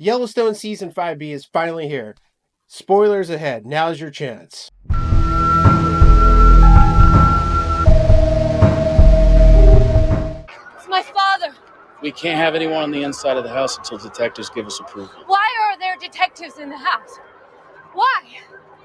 Yellowstone Season 5B is finally here. Spoilers ahead. Now's your chance. It's my father. We can't have anyone on the inside of the house until detectives give us approval. Why are there detectives in the house? Why?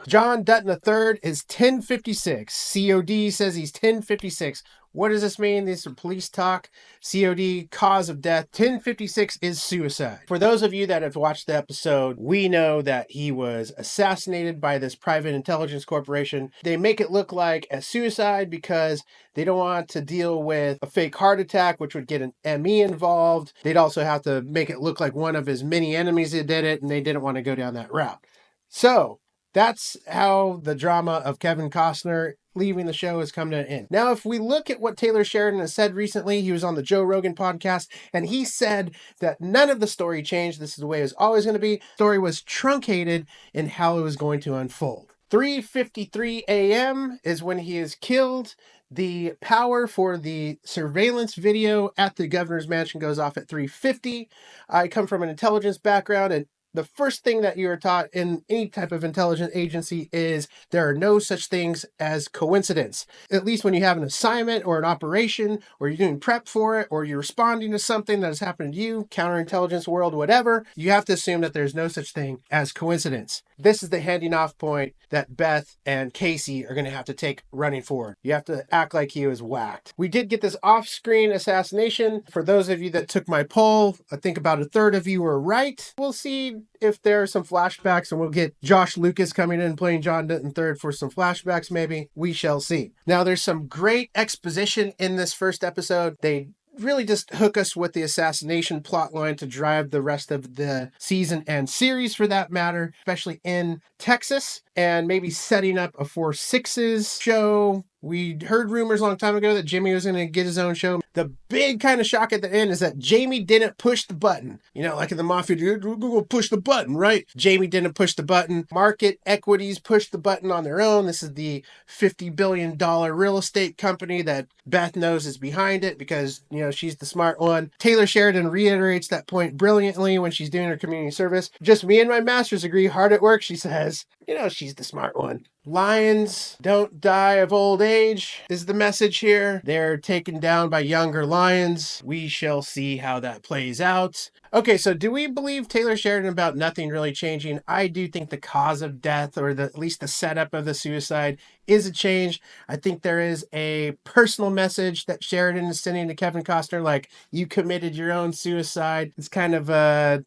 John Dutton III is 1056. COD says he's 1056. What does this mean? These are police talk. COD, cause of death. 1056 is suicide. For those of you that have watched the episode, we know that he was assassinated by this private intelligence corporation. They make it look like a suicide because they don't want to deal with a fake heart attack, which would get an ME involved. They'd also have to make it look like one of his many enemies that did it, and they didn't want to go down that route. So that's how the drama of Kevin Costner leaving the show has come to an end. Now, if we look at what Taylor Sheridan has said recently, he was on the Joe Rogan podcast, and he said that none of the story changed. This is the way it was always going to be. The story was truncated in how it was going to unfold. 3:53 a.m. is when he is killed. The power for the surveillance video at the governor's mansion goes off at 3:50. I come from an intelligence background, and the first thing that you are taught in any type of intelligence agency is there are no such things as coincidence. At least when you have an assignment or an operation, or you're doing prep for it, or you're responding to something that has happened to you, counterintelligence world, whatever, you have to assume that there's no such thing as coincidence. This is the handing off point that Beth and Kayce are going to have to take running forward. You have to act like he was whacked. We did get this off-screen assassination. For those of you that took my poll, I think about a third of you were right. We'll see if there are some flashbacks, and we'll get Josh Lucas coming in playing John Dutton III for some flashbacks maybe. We shall see. Now, there's some great exposition in this first episode. They really just hook us with the assassination plotline to drive the rest of the season and series for that matter, especially in Texas, and maybe setting up a 4-6s show. We heard rumors a long time ago that Jimmy was going to get his own show. The big kind of shock at the end is that Jamie didn't push the button. You know, like in the Mafia, we're going to push the button, right? Jamie didn't push the button. Market equities pushed the button on their own. This is the $50 billion real estate company that Beth knows is behind it because, you know, she's the smart one. Taylor Sheridan reiterates that point brilliantly when she's doing her community service. Just me and my master's degree, hard at work, she says. You know, she's the smart one. Lions don't die of old age is the message here. They're taken down by younger lions. We shall see how that plays out. Okay, so do we believe Taylor Sheridan about nothing really changing? I do think the cause of death, or at least the setup of the suicide, is a change. I think there is a personal message that Sheridan is sending to Kevin Costner, like, you committed your own suicide. It's kind of a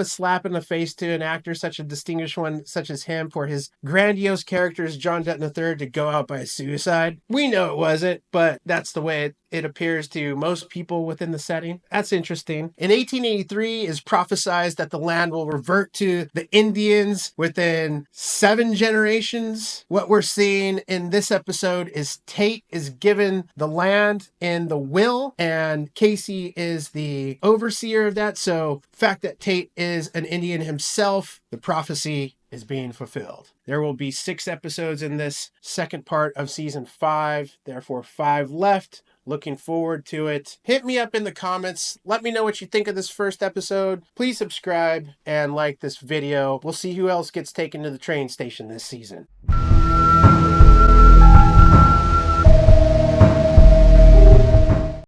slap in the face to an actor, such a distinguished one such as him, for his grandiose character as John Dutton III to go out by a suicide. We know it wasn't, but that's the way it appears to most people within the setting. That's interesting. In 1883 is prophesied that the land will revert to the Indians within 7 generations. What we're seeing in this episode is Tate is given the land in the will, and Kayce is the overseer of that. So the fact that Tate is an Indian himself, the prophecy is being fulfilled. There will be 6 episodes in this second part of season 5, therefore 5 left. Looking forward to it. Hit me up in the comments. Let me know what you think of this first episode. Please subscribe and like this video. We'll see who else gets taken to the train station this season.